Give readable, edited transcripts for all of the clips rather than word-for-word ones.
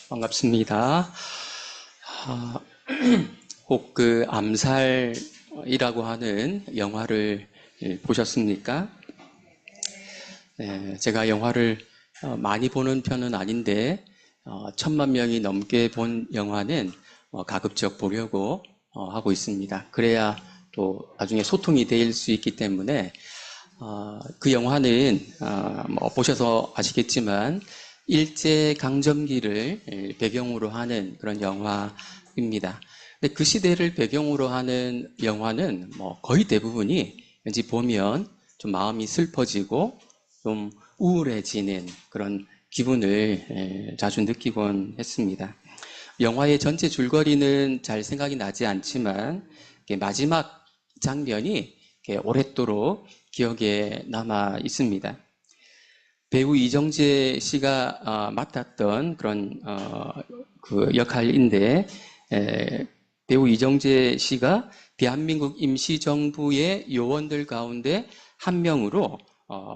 반갑습니다. 아, 혹 그 암살이라고 하는 영화를 보셨습니까? 네, 제가 영화를 많이 보는 편은 아닌데 1,000만 명이 넘게 본 영화는 가급적 보려고 하고 있습니다. 그래야 또 나중에 소통이 될 수 있기 때문에 그 영화는 뭐 보셔서 아시겠지만 일제강점기를 배경으로 하는 그런 영화입니다. 근데 그 시대를 배경으로 하는 영화는 뭐 거의 대부분이 왠지 보면 좀 마음이 슬퍼지고 좀 우울해지는 그런 기분을 자주 느끼곤 했습니다. 영화의 전체 줄거리는 잘 생각이 나지 않지만 마지막 장면이 오랫도록 기억에 남아 있습니다. 배우 이정재 씨가 맡았던 그런 그 역할인데 배우 이정재 씨가 대한민국 임시정부의 요원들 가운데 한 명으로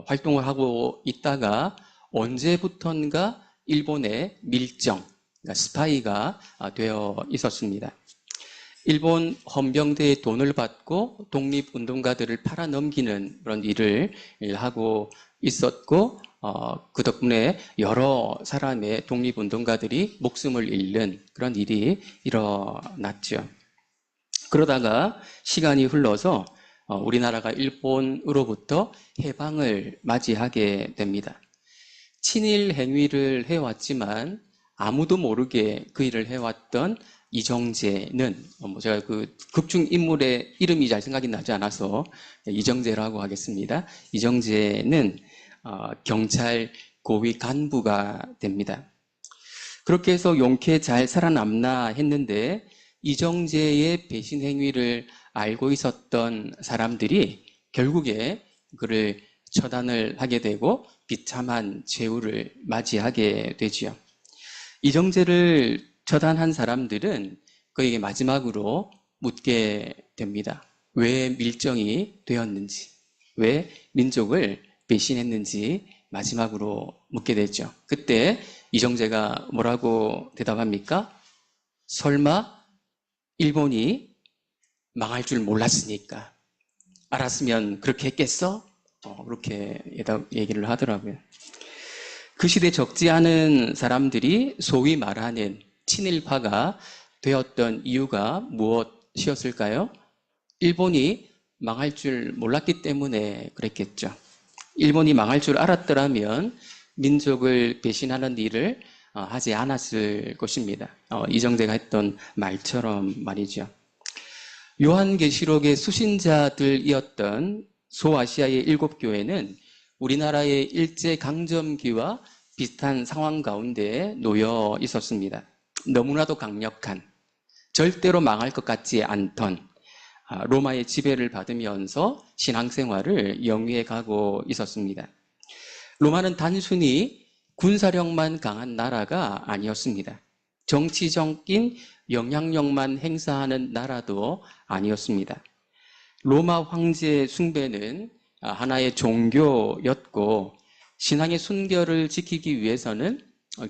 활동을 하고 있다가 언제부턴가 일본의 밀정, 그러니까 스파이가 되어 있었습니다. 일본 헌병대의 돈을 받고 독립운동가들을 팔아넘기는 그런 일을 하고 있었고, 그 덕분에 여러 사람의 독립운동가들이 목숨을 잃는 그런 일이 일어났죠. 그러다가 시간이 흘러서 우리나라가 일본으로부터 해방을 맞이하게 됩니다. 친일 행위를 해왔지만 아무도 모르게 그 일을 해왔던 이정재는 제가 그 극중 인물의 이름이 잘 생각이 나지 않아서 이정재라고 하겠습니다. 이정재는 경찰 고위 간부가 됩니다. 그렇게 해서 용케 잘 살아남나 했는데 이정재의 배신 행위를 알고 있었던 사람들이 결국에 그를 처단을 하게 되고 비참한 최후를 맞이하게 되지요. 이정재를 처단한 사람들은 그에게 마지막으로 묻게 됩니다. 왜 밀정이 되었는지, 왜 민족을 배신했는지 마지막으로 묻게 되죠. 그때 이정재가 뭐라고 대답합니까? 설마 일본이 망할 줄 몰랐으니까. 알았으면 그렇게 했겠어? 그렇게 얘기를 하더라고요. 그 시대 적지 않은 사람들이 소위 말하는 친일파가 되었던 이유가 무엇이었을까요? 일본이 망할 줄 몰랐기 때문에 그랬겠죠. 일본이 망할 줄 알았더라면 민족을 배신하는 일을 하지 않았을 것입니다. 이정재가 했던 말처럼 말이죠. 요한계시록의 수신자들이었던 소아시아의 7교회는 우리나라의 일제강점기와 비슷한 상황 가운데 놓여 있었습니다. 너무나도 강력한, 절대로 망할 것 같지 않던 로마의 지배를 받으면서 신앙생활을 영위해 가고 있었습니다. 로마는 단순히 군사력만 강한 나라가 아니었습니다. 정치적인 영향력만 행사하는 나라도 아니었습니다. 로마 황제의 숭배는 하나의 종교였고 신앙의 순결을 지키기 위해서는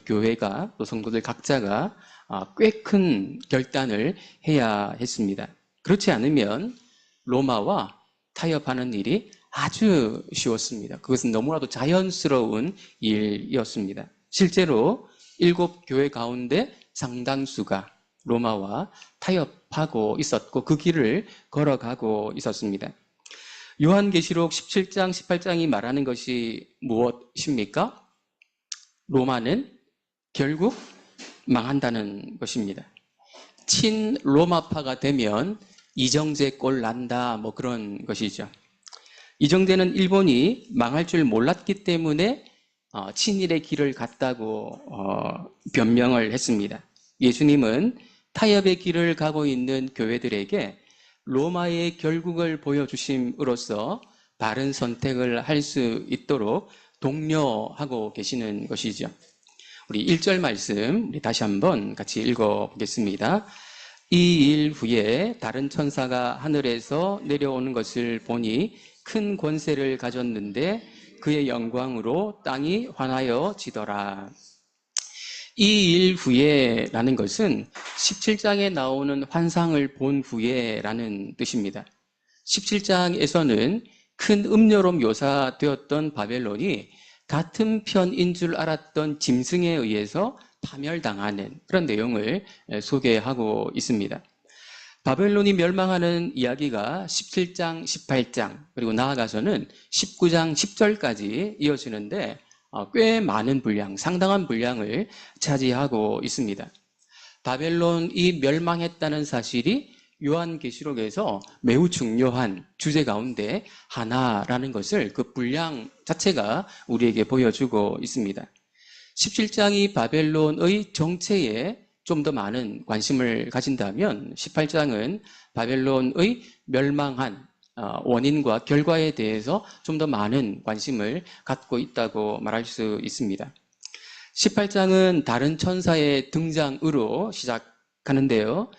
교회가 또 성도들 각자가 꽤 큰 결단을 해야 했습니다. 그렇지 않으면 로마와 타협하는 일이 아주 쉬웠습니다. 그것은 너무나도 자연스러운 일이었습니다. 실제로 7교회 가운데 상당수가 로마와 타협하고 있었고 그 길을 걸어가고 있었습니다. 요한계시록 17장, 18장이 말하는 것이 무엇입니까? 로마는 결국 망한다는 것입니다. 친로마파가 되면 이정재 꼴 난다, 뭐 그런 것이죠. 이정재는 일본이 망할 줄 몰랐기 때문에 친일의 길을 갔다고 변명을 했습니다. 예수님은 타협의 길을 가고 있는 교회들에게 로마의 결국을 보여주심으로써 바른 선택을 할 수 있도록 독려하고 계시는 것이죠. 우리 1절 말씀 우리 다시 한번 같이 읽어보겠습니다. 이 일 후에 다른 천사가 하늘에서 내려오는 것을 보니 큰 권세를 가졌는데 그의 영광으로 땅이 환하여지더라. 이 일 후에라는 것은 17장에 나오는 환상을 본 후에라는 뜻입니다. 17장에서는 큰 음료로 묘사되었던 바벨론이 같은 편인 줄 알았던 짐승에 의해서 파멸당하는 그런 내용을 소개하고 있습니다. 바벨론이 멸망하는 이야기가 17장, 18장, 그리고 나아가서는 19장, 10절까지 이어지는데 꽤 많은 분량, 상당한 분량을 차지하고 있습니다. 바벨론이 멸망했다는 사실이 요한계시록에서 매우 중요한 주제 가운데 하나라는 것을 그 분량 자체가 우리에게 보여주고 있습니다. 17장이 바벨론의 정체에 좀 더 많은 관심을 가진다면 18장은 바벨론의 멸망한 원인과 결과에 대해서 좀 더 많은 관심을 갖고 있다고 말할 수 있습니다. 18장은 다른 천사의 등장으로 시작하는데요.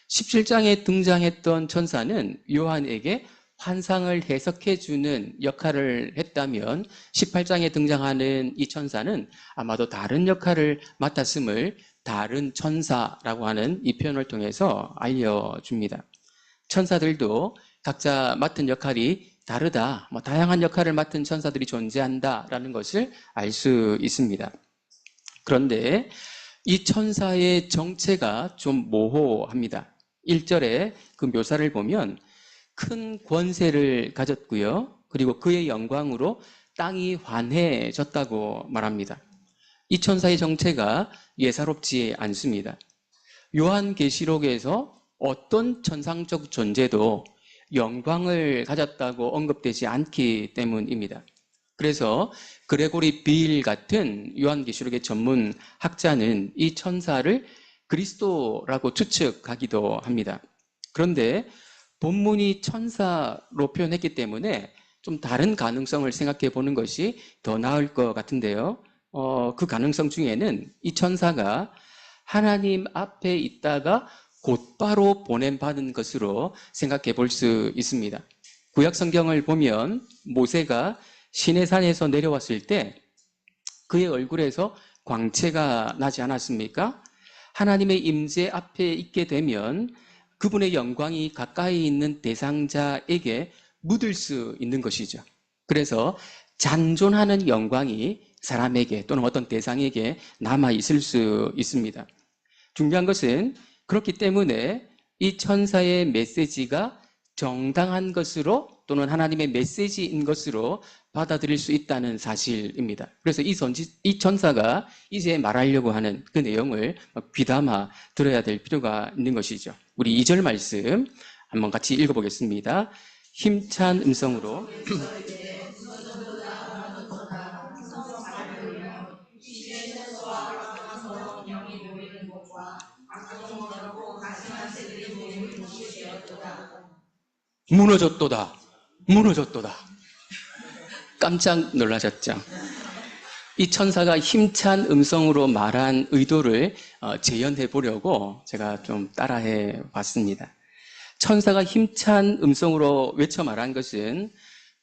17장에 등장했던 천사는 요한에게 환상을 해석해주는 역할을 했다면 18장에 등장하는 이 천사는 아마도 다른 역할을 맡았음을 다른 천사라고 하는 이 표현을 통해서 알려줍니다. 천사들도 각자 맡은 역할이 다르다, 다양한 역할을 맡은 천사들이 존재한다라는 것을 알 수 있습니다. 그런데 이 천사의 정체가 좀 모호합니다. 1절에 그 묘사를 보면 큰 권세를 가졌고요. 그리고 그의 영광으로 땅이 환해졌다고 말합니다. 이 천사의 정체가 예사롭지 않습니다. 요한계시록에서 어떤 천상적 존재도 영광을 가졌다고 언급되지 않기 때문입니다. 그래서 그레고리 빌 같은 요한계시록의 전문 학자는 이 천사를 그리스도라고 추측하기도 합니다. 그런데 본문이 천사로 표현했기 때문에 좀 다른 가능성을 생각해 보는 것이 더 나을 것 같은데요. 그 가능성 중에는 이 천사가 하나님 앞에 있다가 곧바로 보냄받은 것으로 생각해 볼 수 있습니다. 구약 성경을 보면 모세가 시내산에서 내려왔을 때 그의 얼굴에서 광채가 나지 않았습니까? 하나님의 임재 앞에 있게 되면 그분의 영광이 가까이 있는 대상자에게 묻을 수 있는 것이죠. 그래서 잔존하는 영광이 사람에게 또는 어떤 대상에게 남아 있을 수 있습니다. 중요한 것은 그렇기 때문에 이 천사의 메시지가 정당한 것으로 또는 하나님의 메시지인 것으로 받아들일 수 있다는 사실입니다. 그래서 이 천사가 이제 말하려고 하는 그 내용을 귀담아 들어야 될 필요가 있는 것이죠. 우리 2절 말씀 한번 같이 읽어보겠습니다. 힘찬 음성으로 무너졌도다. 무너졌도다. 깜짝 놀라셨죠? 이 천사가 힘찬 음성으로 말한 의도를 재현해 보려고 제가 좀 따라해 봤습니다. 천사가 힘찬 음성으로 외쳐 말한 것은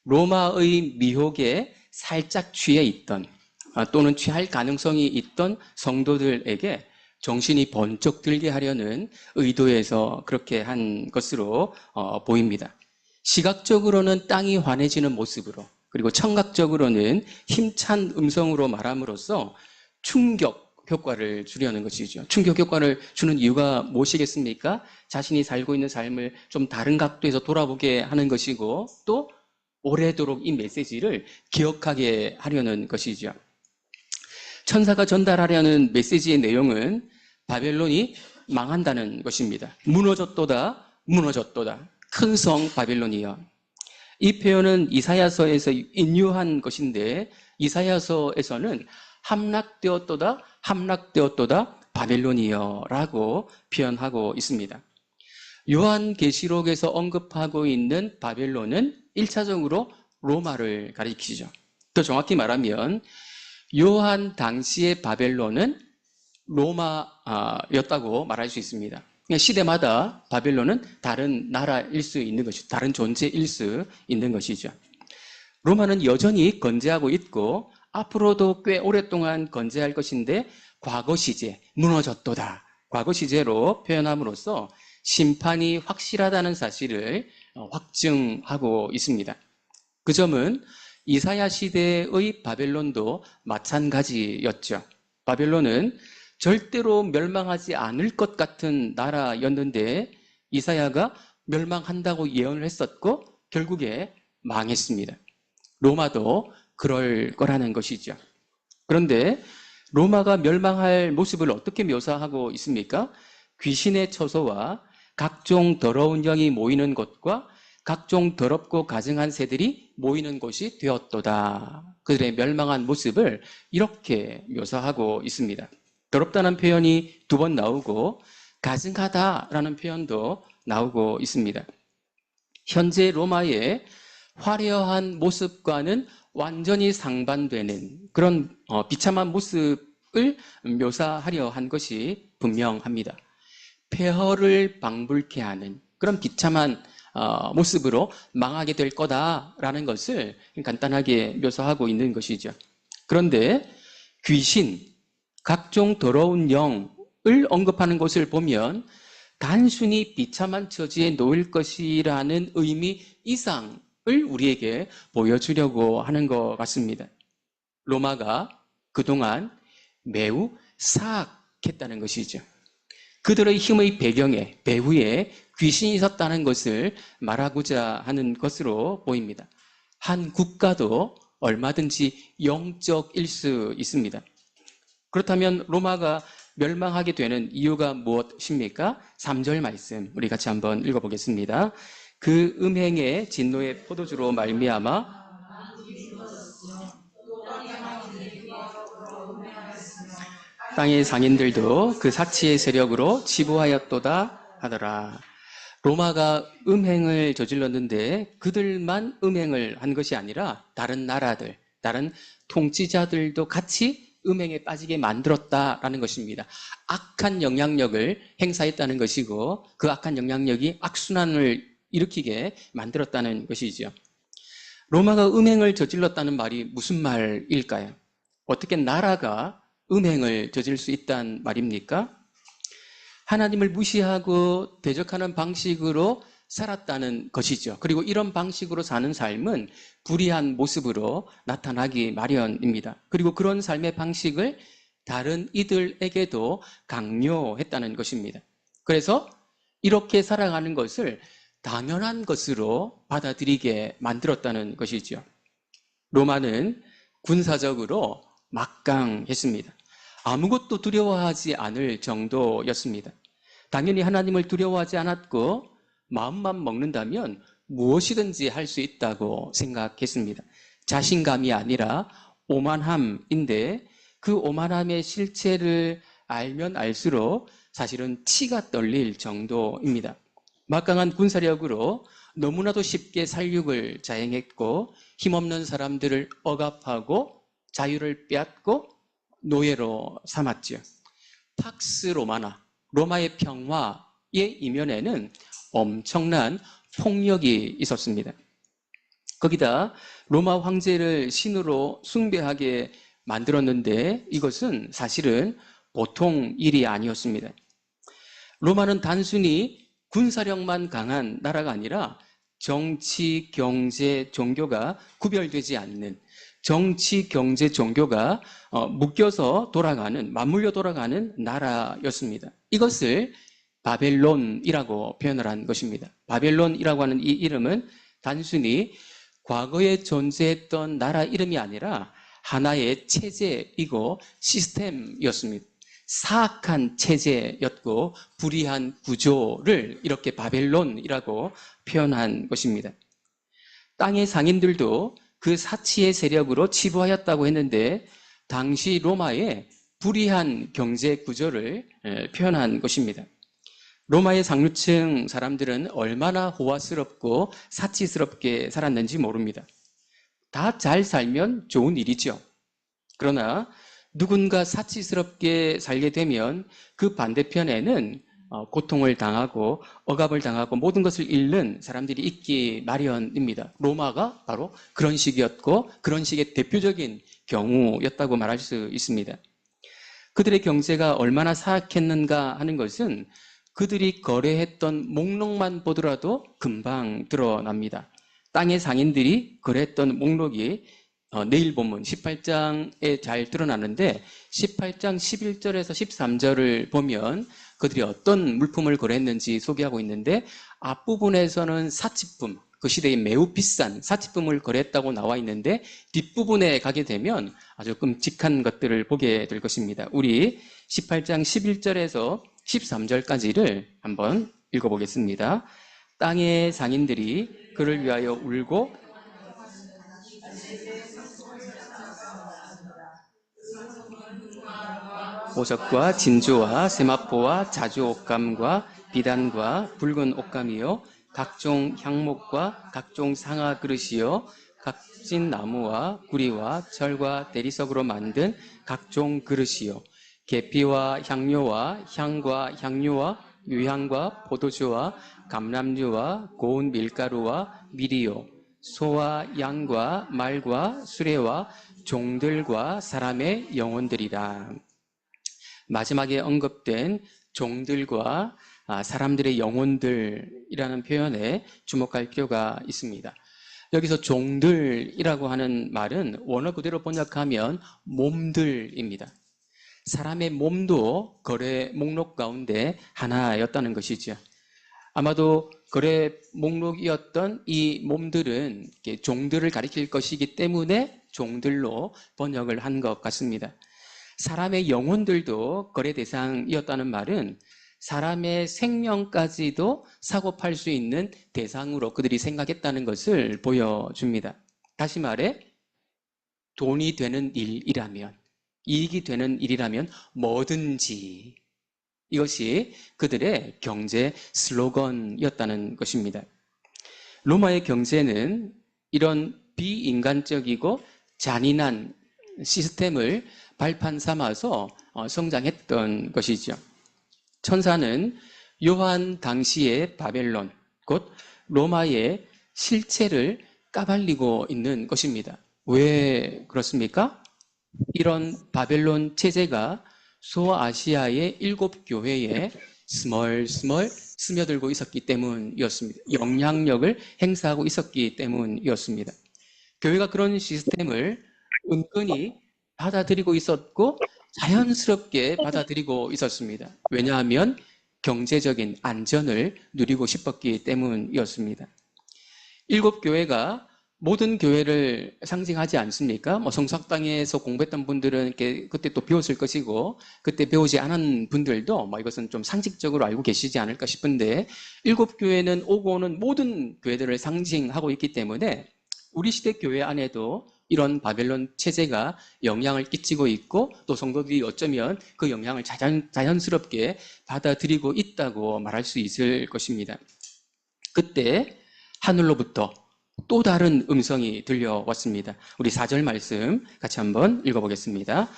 로마의 미혹에 살짝 취해 있던 또는 취할 가능성이 있던 성도들에게 정신이 번쩍 들게 하려는 의도에서 그렇게 한 것으로 보입니다. 시각적으로는 땅이 환해지는 모습으로 그리고 청각적으로는 힘찬 음성으로 말함으로써 충격 효과를 주려는 것이죠. 충격 효과를 주는 이유가 무엇이겠습니까? 자신이 살고 있는 삶을 좀 다른 각도에서 돌아보게 하는 것이고 또 오래도록 이 메시지를 기억하게 하려는 것이죠. 천사가 전달하려는 메시지의 내용은 바벨론이 망한다는 것입니다. 무너졌도다, 무너졌도다. 큰 성 바벨론이여. 이 표현은 이사야서에서 인유한 것인데 이사야서에서는 함락되었도다, 함락되었도다 바벨론이여 라고 표현하고 있습니다. 요한계시록에서 언급하고 있는 바벨론은 1차적으로 로마를 가리키죠. 더 정확히 말하면 요한 당시의 바벨론은 로마였다고 말할 수 있습니다. 시대마다 바벨론은 다른 나라일 수 있는 것이죠. 다른 존재일 수 있는 것이죠. 로마는 여전히 건재하고 있고 앞으로도 꽤 오랫동안 건재할 것인데 과거 시제, 무너졌도다. 과거 시제로 표현함으로써 심판이 확실하다는 사실을 확증하고 있습니다. 그 점은 이사야 시대의 바벨론도 마찬가지였죠. 바벨론은 절대로 멸망하지 않을 것 같은 나라였는데 이사야가 멸망한다고 예언을 했었고 결국에 망했습니다. 로마도 그럴 거라는 것이죠. 그런데 로마가 멸망할 모습을 어떻게 묘사하고 있습니까? 귀신의 처소와 각종 더러운 영이 모이는 곳과 각종 더럽고 가증한 새들이 모이는 곳이 되었도다. 그들의 멸망한 모습을 이렇게 묘사하고 있습니다. 더럽다는 표현이 2번 나오고 가증하다라는 표현도 나오고 있습니다. 현재 로마의 화려한 모습과는 완전히 상반되는 그런 비참한 모습을 묘사하려 한 것이 분명합니다. 폐허를 방불케 하는 그런 비참한 모습으로 망하게 될 거다라는 것을 간단하게 묘사하고 있는 것이죠. 그런데 귀신, 각종 더러운 영을 언급하는 것을 보면 단순히 비참한 처지에 놓일 것이라는 의미 이상을 우리에게 보여주려고 하는 것 같습니다. 로마가 그동안 매우 사악했다는 것이죠. 그들의 힘의 배경에, 배후에 귀신이 있었다는 것을 말하고자 하는 것으로 보입니다. 한 국가도 얼마든지 영적일 수 있습니다. 그렇다면 로마가 멸망하게 되는 이유가 무엇입니까? 3절 말씀 우리 같이 한번 읽어보겠습니다. 그 음행의 진노의 포도주로 말미암아 땅의 상인들도 그 사치의 세력으로 치부하였도다 하더라. 로마가 음행을 저질렀는데 그들만 음행을 한 것이 아니라 다른 나라들, 다른 통치자들도 같이 음행에 빠지게 만들었다라는 것입니다. 악한 영향력을 행사했다는 것이고 그 악한 영향력이 악순환을 일으키게 만들었다는 것이죠. 로마가 음행을 저질렀다는 말이 무슨 말일까요? 어떻게 나라가 음행을 저질 수 있단 말입니까? 하나님을 무시하고 대적하는 방식으로 살았다는 것이죠. 그리고 이런 방식으로 사는 삶은 불의한 모습으로 나타나기 마련입니다. 그리고 그런 삶의 방식을 다른 이들에게도 강요했다는 것입니다. 그래서 이렇게 살아가는 것을 당연한 것으로 받아들이게 만들었다는 것이죠. 로마는 군사적으로 막강했습니다. 아무것도 두려워하지 않을 정도였습니다. 당연히 하나님을 두려워하지 않았고 마음만 먹는다면 무엇이든지 할 수 있다고 생각했습니다. 자신감이 아니라 오만함인데 그 오만함의 실체를 알면 알수록 사실은 치가 떨릴 정도입니다. 막강한 군사력으로 너무나도 쉽게 살육을 자행했고 힘없는 사람들을 억압하고 자유를 빼앗고 노예로 삼았지요. 팍스 로마나, 로마의 평화의 이면에는 엄청난 폭력이 있었습니다. 거기다 로마 황제를 신으로 숭배하게 만들었는데 이것은 사실은 보통 일이 아니었습니다. 로마는 단순히 군사력만 강한 나라가 아니라 정치, 경제, 종교가 구별되지 않는 정치, 경제, 종교가 묶여서 돌아가는, 맞물려 돌아가는 나라였습니다. 이것을 바벨론이라고 표현을 한 것입니다. 바벨론이라고 하는 이 이름은 단순히 과거에 존재했던 나라 이름이 아니라 하나의 체제이고 시스템이었습니다. 사악한 체제였고 불의한 구조를 이렇게 바벨론이라고 표현한 것입니다. 땅의 상인들도 그 사치의 세력으로 치부하였다고 했는데 당시 로마의 불의한 경제 구조를 표현한 것입니다. 로마의 상류층 사람들은 얼마나 호화스럽고 사치스럽게 살았는지 모릅니다. 다 잘 살면 좋은 일이죠. 그러나 누군가 사치스럽게 살게 되면 그 반대편에는 고통을 당하고 억압을 당하고 모든 것을 잃는 사람들이 있기 마련입니다. 로마가 바로 그런 식이었고 그런 식의 대표적인 경우였다고 말할 수 있습니다. 그들의 경제가 얼마나 사악했는가 하는 것은 그들이 거래했던 목록만 보더라도 금방 드러납니다. 땅의 상인들이 거래했던 목록이 내일 본문 18장에 잘 드러나는데 18장 11절에서 13절을 보면 그들이 어떤 물품을 거래했는지 소개하고 있는데 앞부분에서는 사치품, 그 시대에 매우 비싼 사치품을 거래했다고 나와 있는데 뒷부분에 가게 되면 아주 끔찍한 것들을 보게 될 것입니다. 우리 18장 11절에서 13절까지를 한번 읽어보겠습니다. 땅의 상인들이 그를 위하여 울고 보석과 진주와 세마포와 자주옥감과 비단과 붉은 옷감이요 각종 향목과 각종 상아 그릇이요 각진 나무와 구리와 철과 대리석으로 만든 각종 그릇이요 계피와 향료와 향과 향료와 유향과 포도주와 감람류와 고운 밀가루와 밀이요 소와 양과 말과 수레와 종들과 사람의 영혼들이라. 마지막에 언급된 종들과 사람들의 영혼들이라는 표현에 주목할 필요가 있습니다. 여기서 종들이라고 하는 말은 원어 그대로 번역하면 몸들입니다. 사람의 몸도 거래 목록 가운데 하나였다는 것이죠. 아마도 거래 목록이었던 이 몸들은 종들을 가리킬 것이기 때문에 종들로 번역을 한 것 같습니다. 사람의 영혼들도 거래 대상이었다는 말은 사람의 생명까지도 사고 팔 수 있는 대상으로 그들이 생각했다는 것을 보여줍니다. 다시 말해 돈이 되는 일이라면, 이익이 되는 일이라면 뭐든지, 이것이 그들의 경제 슬로건이었다는 것입니다. 로마의 경제는 이런 비인간적이고 잔인한 시스템을 발판 삼아서 성장했던 것이죠. 천사는 요한 당시의 바벨론, 곧 로마의 실체를 까발리고 있는 것입니다. 왜 그렇습니까? 이런 바벨론 체제가 소아시아의 7교회에 스멀스멀 스며들고 있었기 때문이었습니다. 영향력을 행사하고 있었기 때문이었습니다. 교회가 그런 시스템을 은근히 받아들이고 있었고 자연스럽게 받아들이고 있었습니다. 왜냐하면 경제적인 안전을 누리고 싶었기 때문이었습니다. 7교회가 모든 교회를 상징하지 않습니까? 성삭당에서 공부했던 분들은 그때 또 배웠을 것이고, 그때 배우지 않은 분들도 이것은 좀 상식적으로 알고 계시지 않을까 싶은데, 7교회는 오고 오는 모든 교회들을 상징하고 있기 때문에 우리 시대 교회 안에도 이런 바벨론 체제가 영향을 끼치고 있고, 또 성도들이 어쩌면 그 영향을 자연스럽게 받아들이고 있다고 말할 수 있을 것입니다. 그때 하늘로부터 또 다른 음성이 들려왔습니다. 우리 4절 말씀 같이 한번 읽어보겠습니다.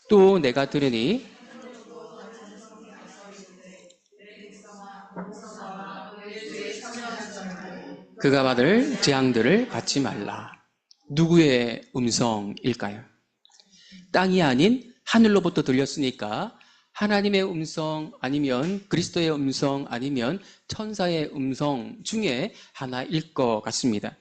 또 내가 들으니 그가 받을 재앙들을 받지 말라. 누구의 음성일까요? 땅이 아닌 하늘로부터 들렸으니까 하나님의 음성 아니면 그리스도의 음성 아니면 천사의 음성 중에 하나일 것 같습니다.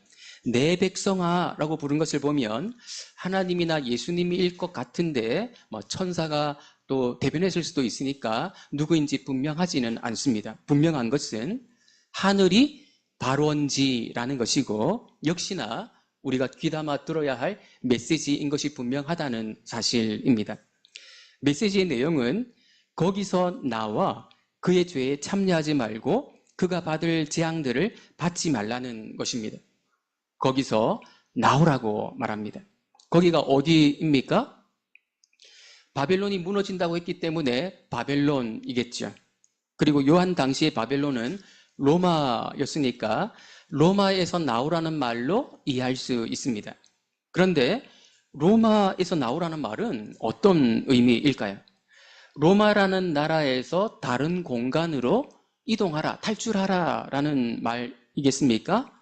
내 백성아 라고 부른 것을 보면 하나님이나 예수님일 것 같은데 천사가 또 대변했을 수도 있으니까 누구인지 분명하지는 않습니다. 분명한 것은 하늘이 발원지라는 것이고 역시나 우리가 귀담아 들어야 할 메시지인 것이 분명하다는 사실입니다. 메시지의 내용은 거기서 나와 그의 죄에 참여하지 말고 그가 받을 재앙들을 받지 말라는 것입니다. 거기서 나오라고 말합니다. 거기가 어디입니까? 바벨론이 무너진다고 했기 때문에 바벨론이겠죠. 그리고 요한 당시의 바벨론은 로마였으니까 로마에서 나오라는 말로 이해할 수 있습니다. 그런데 로마에서 나오라는 말은 어떤 의미일까요? 로마라는 나라에서 다른 공간으로 이동하라, 탈출하라 라는 말이겠습니까?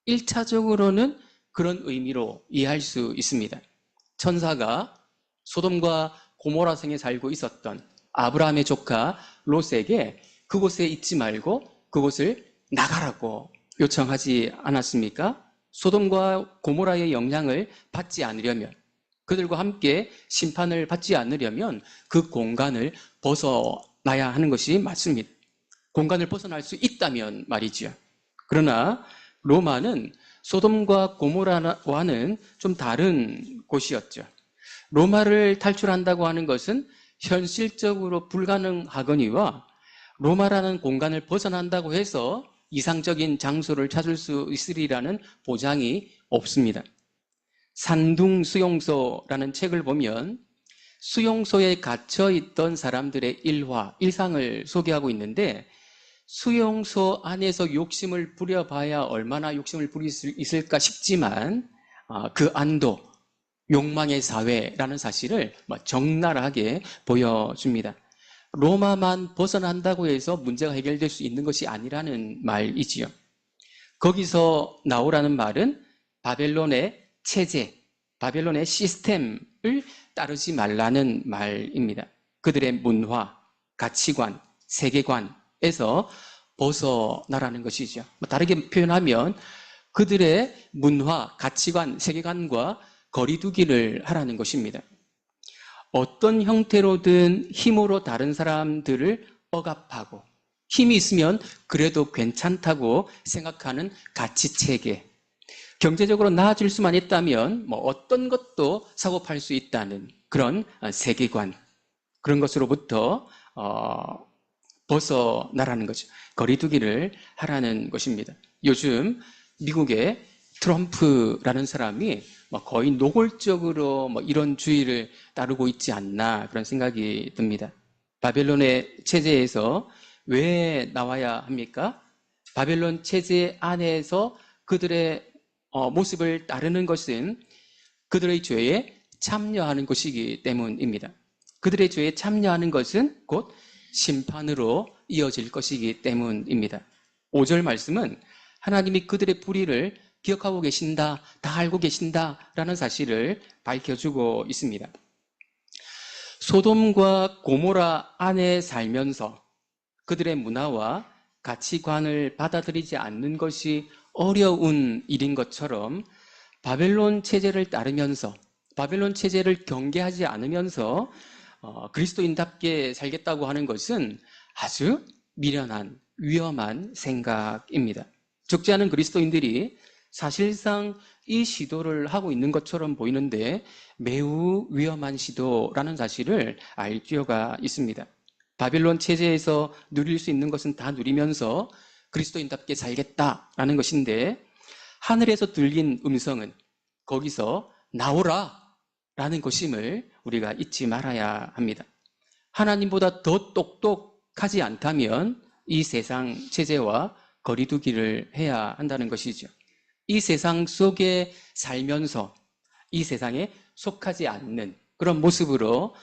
1차적으로는 그런 의미로 이해할 수 있습니다. 천사가 소돔과 고모라 성에 살고 있었던 아브라함의 조카 롯에게 그곳에 있지 말고 그곳을 나가라고 요청하지 않았습니까? 소돔과 고모라의 영향을 받지 않으려면, 그들과 함께 심판을 받지 않으려면 그 공간을 벗어나야 하는 것이 맞습니다. 공간을 벗어날 수 있다면 말이지요. 그러나 로마는 소돔과 고모라와는 좀 다른 곳이었죠. 로마를 탈출한다고 하는 것은 현실적으로 불가능하거니와 로마라는 공간을 벗어난다고 해서 이상적인 장소를 찾을 수 있으리라는 보장이 없습니다. 산둥수용소라는 책을 보면 수용소에 갇혀 있던 사람들의 일상을 소개하고 있는데, 수용소 안에서 욕심을 부려봐야 얼마나 욕심을 부릴 수 있을까 싶지만 그 안도 욕망의 사회라는 사실을 적나라하게 보여줍니다. 로마만 벗어난다고 해서 문제가 해결될 수 있는 것이 아니라는 말이지요. 거기서 나오라는 말은 바벨론의 체제, 바벨론의 시스템을 따르지 말라는 말입니다. 그들의 문화, 가치관, 세계관에서 벗어나라는 것이죠. 다르게 표현하면 그들의 문화, 가치관, 세계관과 거리두기를 하라는 것입니다. 어떤 형태로든 힘으로 다른 사람들을 억압하고 힘이 있으면 그래도 괜찮다고 생각하는 가치체계, 경제적으로 나아질 수만 있다면 어떤 것도 사고 팔 수 있다는 그런 세계관, 그런 것으로부터 벗어나라는 거죠. 거리두기를 하라는 것입니다. 요즘 미국의 트럼프라는 사람이 거의 노골적으로 이런 주의를 따르고 있지 않나 그런 생각이 듭니다. 바벨론의 체제에서 왜 나와야 합니까? 바벨론 체제 안에서 그들의 모습을 따르는 것은 그들의 죄에 참여하는 것이기 때문입니다. 그들의 죄에 참여하는 것은 곧 심판으로 이어질 것이기 때문입니다. 5절 말씀은 하나님이 그들의 불의를 기억하고 계신다, 다 알고 계신다라는 사실을 밝혀주고 있습니다. 소돔과 고모라 안에 살면서 그들의 문화와 가치관을 받아들이지 않는 것이 어려운 일인 것처럼 바벨론 체제를 따르면서, 바벨론 체제를 경계하지 않으면서 그리스도인답게 살겠다고 하는 것은 아주 미련한, 위험한 생각입니다. 적지 않은 그리스도인들이 사실상 이 시도를 하고 있는 것처럼 보이는데 매우 위험한 시도라는 사실을 알 필요가 있습니다. 바벨론 체제에서 누릴 수 있는 것은 다 누리면서 그리스도인답게 살겠다라는 것인데, 하늘에서 들린 음성은 거기서 나오라 라는 것임을 우리가 잊지 말아야 합니다. 하나님보다 더 똑똑하지 않다면 이 세상 체제와 거리두기를 해야 한다는 것이죠. 이 세상 속에 살면서 이 세상에 속하지 않는 그런 모습으로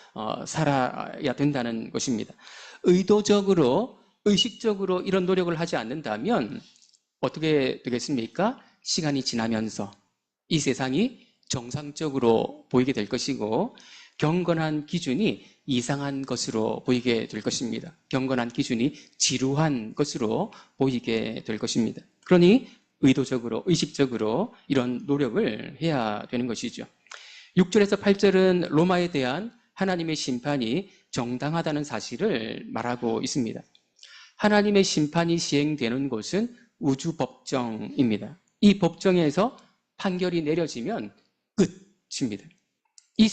살아야 된다는 것입니다. 의도적으로, 의식적으로 이런 노력을 하지 않는다면 어떻게 되겠습니까? 시간이 지나면서 이 세상이 정상적으로 보이게 될 것이고 경건한 기준이 이상한 것으로 보이게 될 것입니다. 경건한 기준이 지루한 것으로 보이게 될 것입니다. 그러니 의도적으로, 의식적으로 이런 노력을 해야 되는 것이죠. 6절에서 8절은 로마에 대한 하나님의 심판이 정당하다는 사실을 말하고 있습니다. 하나님의 심판이 시행되는 곳은 우주법정입니다. 이 법정에서 판결이 내려지면 끝입니다. 이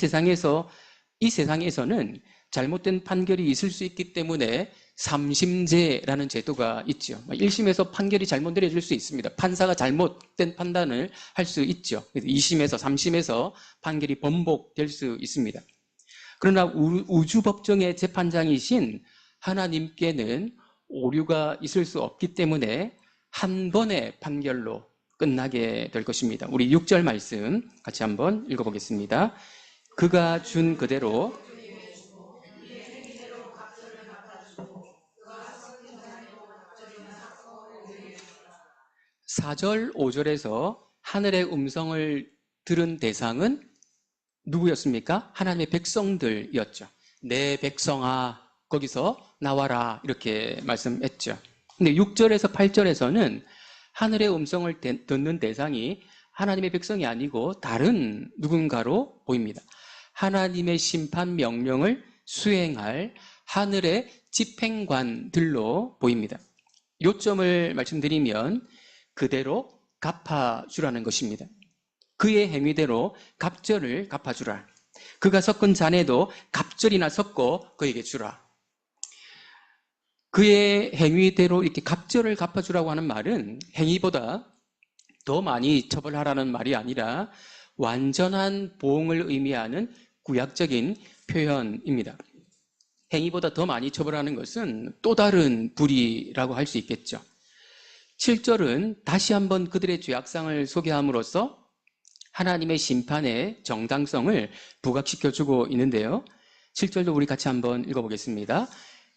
세상에서는 잘못된 판결이 있을 수 있기 때문에 삼심제라는 제도가 있죠. 1심에서 판결이 잘못 내려질 수 있습니다. 판사가 잘못된 판단을 할 수 있죠. 2심에서 3심에서 판결이 번복될 수 있습니다. 그러나 우주법정의 재판장이신 하나님께는 오류가 있을 수 없기 때문에 한 번의 판결로 끝나게 될 것입니다. 우리 6절 말씀 같이 한번 읽어보겠습니다. 그가 준 그대로 4절, 5절에서 하늘의 음성을 들은 대상은 누구였습니까? 하나님의 백성들이었죠. 내 백성아, 거기서 나와라, 이렇게 말씀했죠. 근데 6절에서 8절에서는 하늘의 음성을 듣는 대상이 하나님의 백성이 아니고 다른 누군가로 보입니다. 하나님의 심판 명령을 수행할 하늘의 집행관들로 보입니다. 요점을 말씀드리면 그대로 갚아주라는 것입니다. 그의 행위대로 갑절을 갚아주라. 그가 섞은 잔에도 갑절이나 섞어 그에게 주라. 그의 행위대로 이렇게 갑절을 갚아주라고 하는 말은 행위보다 더 많이 처벌하라는 말이 아니라 완전한 보응을 의미하는 구약적인 표현입니다. 행위보다 더 많이 처벌하는 것은 또 다른 불의라고 할 수 있겠죠. 7절은 다시 한번 그들의 죄악상을 소개함으로써 하나님의 심판의 정당성을 부각시켜주고 있는데요. 7절도 우리 같이 한번 읽어보겠습니다.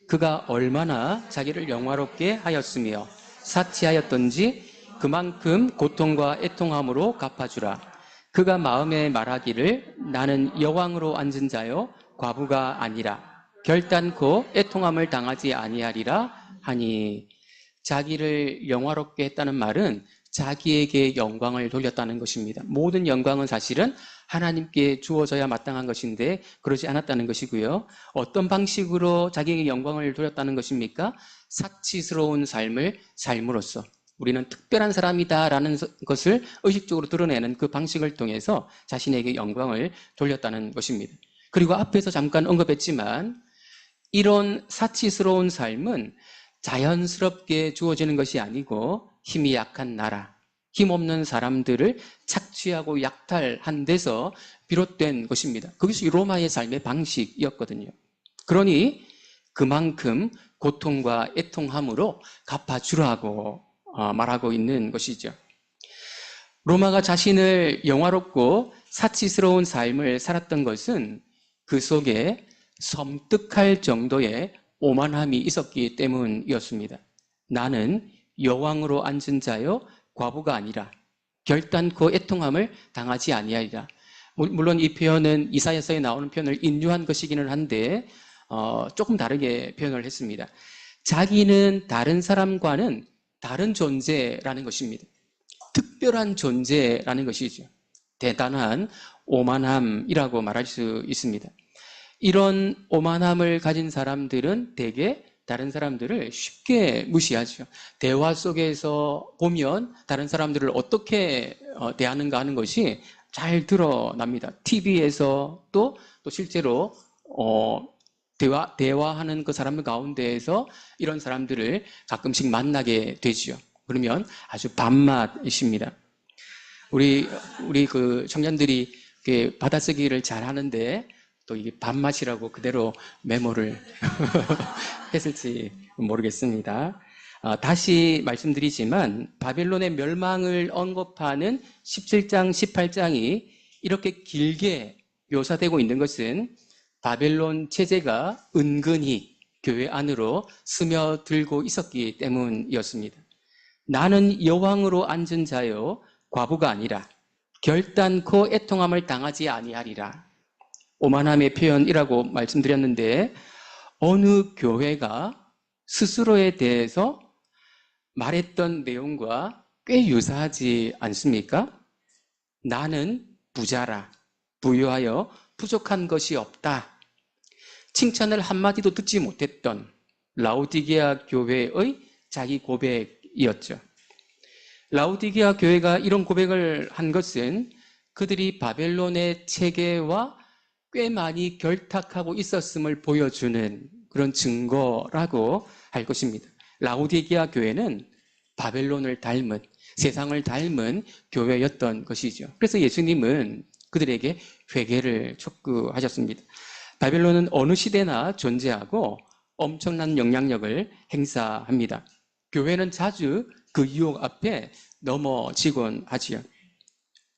그가 얼마나 자기를 영화롭게 하였으며 사치하였던지 그만큼 고통과 애통함으로 갚아주라. 그가 마음에 말하기를 나는 여왕으로 앉은 자요 과부가 아니라 결단코 애통함을 당하지 아니하리라 하니. 자기를 영화롭게 했다는 말은 자기에게 영광을 돌렸다는 것입니다. 모든 영광은 사실은 하나님께 주어져야 마땅한 것인데 그러지 않았다는 것이고요. 어떤 방식으로 자기에게 영광을 돌렸다는 것입니까? 사치스러운 삶을 삶으로써 우리는 특별한 사람이다라는 것을 의식적으로 드러내는 그 방식을 통해서 자신에게 영광을 돌렸다는 것입니다. 그리고 앞에서 잠깐 언급했지만 이런 사치스러운 삶은 자연스럽게 주어지는 것이 아니고 힘이 약한 나라, 힘없는 사람들을 착취하고 약탈한 데서 비롯된 것입니다. 그것이 로마의 삶의 방식이었거든요. 그러니 그만큼 고통과 애통함으로 갚아주라고 말하고 있는 것이죠. 로마가 자신을 영화롭고 사치스러운 삶을 살았던 것은 그 속에 섬뜩할 정도의 오만함이 있었기 때문이었습니다. 나는 여왕으로 앉은 자요 과부가 아니라 결단코 애통함을 당하지 아니하리라. 물론 이 표현은 이사야서에 나오는 표현을 인유한 것이기는 한데 조금 다르게 표현을 했습니다. 자기는 다른 사람과는 다른 존재라는 것입니다. 특별한 존재라는 것이죠. 대단한 오만함이라고 말할 수 있습니다. 이런 오만함을 가진 사람들은 대개 다른 사람들을 쉽게 무시하죠. 대화 속에서 보면 다른 사람들을 어떻게 대하는가 하는 것이 잘 드러납니다. TV에서 또 실제로 대화하는 그 사람들 가운데에서 이런 사람들을 가끔씩 만나게 되지요. 그러면 아주 밥맛이십니다. 우리 그 청년들이 받아쓰기를 잘 하는데 또 이게 밥맛이라고 그대로 메모를 했을지 모르겠습니다. 다시 말씀드리지만 바벨론의 멸망을 언급하는 17장, 18장이 이렇게 길게 묘사되고 있는 것은 바벨론 체제가 은근히 교회 안으로 스며들고 있었기 때문이었습니다. 나는 여왕으로 앉은 자요 과부가 아니라 결단코 애통함을 당하지 아니하리라. 오만함의 표현이라고 말씀드렸는데 어느 교회가 스스로에 대해서 말했던 내용과 꽤 유사하지 않습니까? 나는 부자라, 부유하여 부족한 것이 없다. 칭찬을 한마디도 듣지 못했던 라오디게아 교회의 자기 고백이었죠. 라오디게아 교회가 이런 고백을 한 것은 그들이 바벨론의 체계와 꽤 많이 결탁하고 있었음을 보여주는 그런 증거라고 할 것입니다. 라오디게아 교회는 바벨론을 닮은, 세상을 닮은 교회였던 것이죠. 그래서 예수님은 그들에게 회개를 촉구하셨습니다. 바벨론은 어느 시대나 존재하고 엄청난 영향력을 행사합니다. 교회는 자주 그 유혹 앞에 넘어지곤 하지요.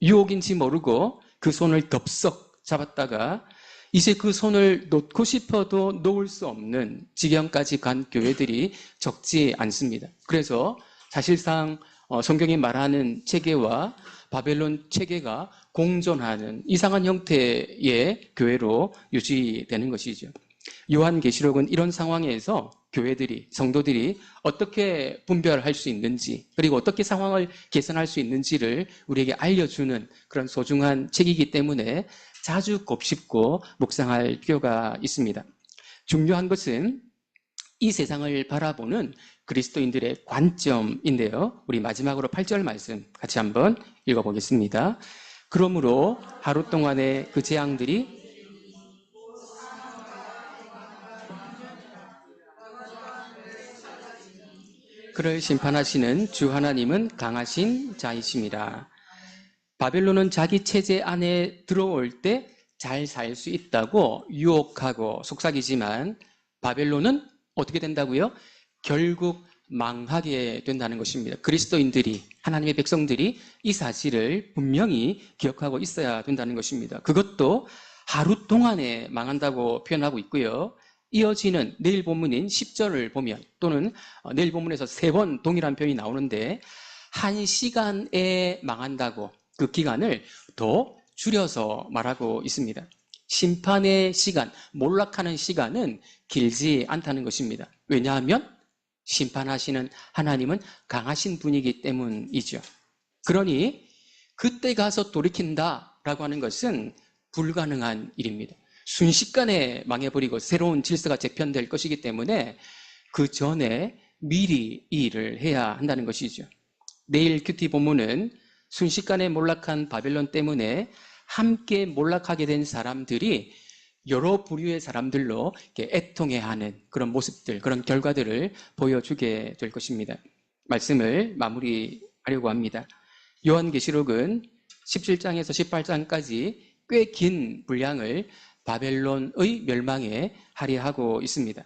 유혹인지 모르고 그 손을 덥석 잡았다가 이제 그 손을 놓고 싶어도 놓을 수 없는 지경까지 간 교회들이 적지 않습니다. 그래서 사실상 성경이 말하는 체계와 바벨론 체계가 공존하는 이상한 형태의 교회로 유지되는 것이죠. 요한계시록은 이런 상황에서 교회들이, 성도들이 어떻게 분별할 수 있는지, 그리고 어떻게 상황을 개선할 수 있는지를 우리에게 알려주는 그런 소중한 책이기 때문에 자주 곱씹고 묵상할 필요가 있습니다. 중요한 것은 이 세상을 바라보는 그리스도인들의 관점인데요. 우리 마지막으로 8절 말씀 같이 한번 읽어보겠습니다. 그러므로 하루 동안의 그 재앙들이 그를 심판하시는 주 하나님은 강하신 자이심이라. 바벨론은 자기 체제 안에 들어올 때 잘 살 수 있다고 유혹하고 속삭이지만 바벨론은 어떻게 된다고요? 결국 망하게 된다는 것입니다. 그리스도인들이, 하나님의 백성들이 이 사실을 분명히 기억하고 있어야 된다는 것입니다. 그것도 하루 동안에 망한다고 표현하고 있고요. 이어지는 내일 본문인 10절을 보면, 또는 내일 본문에서 3번 동일한 표현이 나오는데 1시간에 망한다고 그 기간을 더 줄여서 말하고 있습니다. 심판의 시간, 몰락하는 시간은 길지 않다는 것입니다. 왜냐하면 심판하시는 하나님은 강하신 분이기 때문이죠. 그러니 그때 가서 돌이킨다라고 하는 것은 불가능한 일입니다. 순식간에 망해버리고 새로운 질서가 재편될 것이기 때문에 그 전에 미리 이 일을 해야 한다는 것이죠. 내일 큐티 본문은 순식간에 몰락한 바벨론 때문에 함께 몰락하게 된 사람들이 여러 부류의 사람들로 애통해하는 그런 모습들, 그런 결과들을 보여주게 될 것입니다. 말씀을 마무리하려고 합니다. 요한계시록은 17장에서 18장까지 꽤 긴 분량을 바벨론의 멸망에 할애하고 있습니다.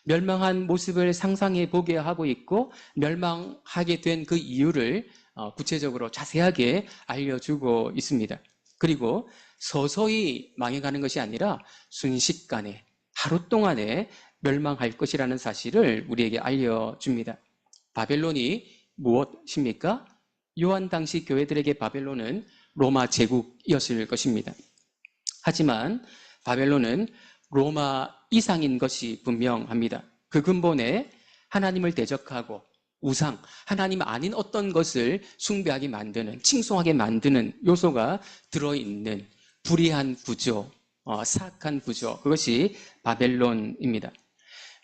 멸망한 모습을 상상해 보게 하고 있고, 멸망하게 된 그 이유를 구체적으로 자세하게 알려주고 있습니다. 그리고 서서히 망해가는 것이 아니라 순식간에, 하루 동안에 멸망할 것이라는 사실을 우리에게 알려줍니다. 바벨론이 무엇입니까? 요한 당시 교회들에게 바벨론은 로마 제국이었을 것입니다. 하지만 바벨론은 로마 이상인 것이 분명합니다. 그 근본에 하나님을 대적하고 우상, 하나님 아닌 어떤 것을 숭배하게 만드는, 칭송하게 만드는 요소가 들어있는 불의한 구조, 사악한 구조, 그것이 바벨론입니다.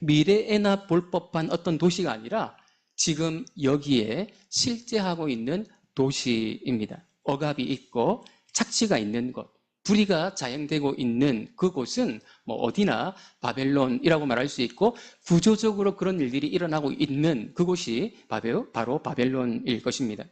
미래에나 볼 법한 어떤 도시가 아니라 지금 여기에 실제하고 있는 도시입니다. 억압이 있고 착취가 있는 곳, 불의가 자행되고 있는 그곳은 어디나 바벨론이라고 말할 수 있고, 구조적으로 그런 일들이 일어나고 있는 그곳이 바로 바벨론일 것입니다.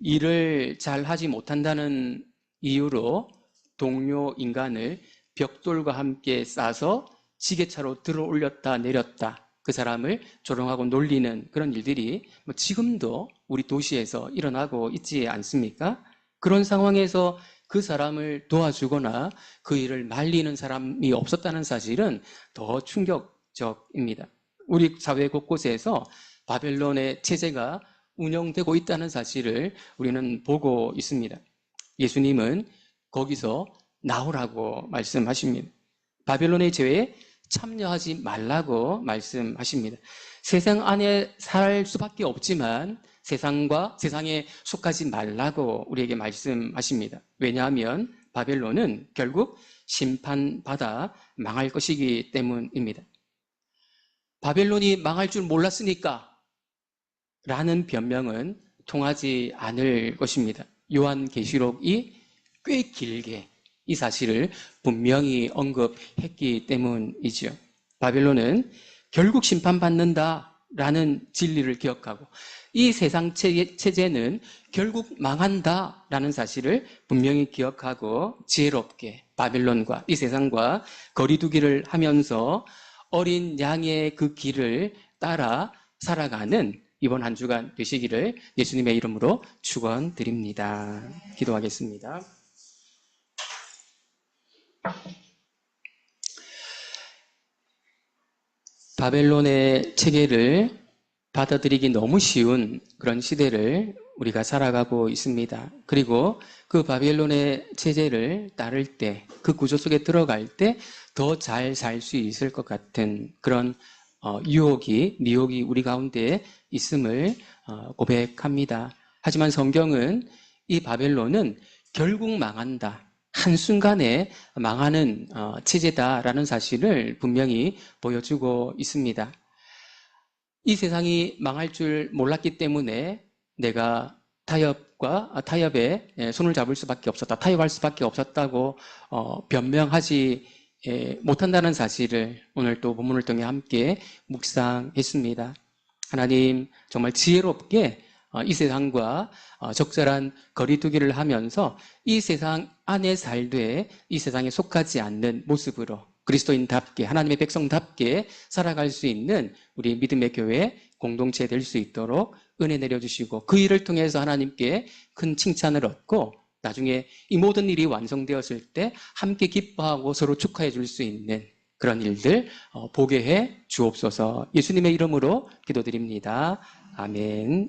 일을 잘 하지 못한다는 이유로 동료 인간을 벽돌과 함께 싸서 지게차로 들어 올렸다 내렸다, 그 사람을 조롱하고 놀리는 그런 일들이 지금도 우리 도시에서 일어나고 있지 않습니까? 그런 상황에서 그 사람을 도와주거나 그 일을 말리는 사람이 없었다는 사실은 더 충격적입니다. 우리 사회 곳곳에서 바벨론의 체제가 운영되고 있다는 사실을 우리는 보고 있습니다. 예수님은 거기서 나오라고 말씀하십니다. 바벨론의 죄에 참여하지 말라고 말씀하십니다. 세상 안에 살 수밖에 없지만 세상에 속하지 말라고 우리에게 말씀하십니다. 왜냐하면 바벨론은 결국 심판받아 망할 것이기 때문입니다. 바벨론이 망할 줄 몰랐으니까 라는 변명은 통하지 않을 것입니다. 요한계시록이 꽤 길게 이 사실을 분명히 언급했기 때문이죠. 바벨론은 결국 심판받는다라는 진리를 기억하고, 이 세상 체제는 결국 망한다라는 사실을 분명히 기억하고 지혜롭게 바벨론과 이 세상과 거리두기를 하면서 어린 양의 그 길을 따라 살아가는 이번 한 주간 되시기를 예수님의 이름으로 축원드립니다. 기도하겠습니다. 바벨론의 체계를 받아들이기 너무 쉬운 그런 시대를 우리가 살아가고 있습니다. 그리고 그 바벨론의 체제를 따를 때, 그 구조 속에 들어갈 때 더 잘 살 수 있을 것 같은 그런 유혹이, 미혹이 우리 가운데 있음을 고백합니다. 하지만 성경은 이 바벨론은 결국 망한다, 한순간에 망하는 체제다라는 사실을 분명히 보여주고 있습니다. 이 세상이 망할 줄 몰랐기 때문에 내가 타협에 손을 잡을 수밖에 없었다, 타협할 수밖에 없었다고 변명하지 못한다는 사실을 오늘 또 본문을 통해 함께 묵상했습니다. 하나님 정말 지혜롭게 이 세상과 적절한 거리두기를 하면서 이 세상 안에 살되 이 세상에 속하지 않는 모습으로 그리스도인답게, 하나님의 백성답게 살아갈 수 있는 우리 믿음의 교회 공동체 될 수 있도록 은혜 내려주시고, 그 일을 통해서 하나님께 큰 칭찬을 얻고 나중에 이 모든 일이 완성되었을 때 함께 기뻐하고 서로 축하해 줄 수 있는 그런 일들 보게 해 주옵소서. 예수님의 이름으로 기도드립니다. 아멘.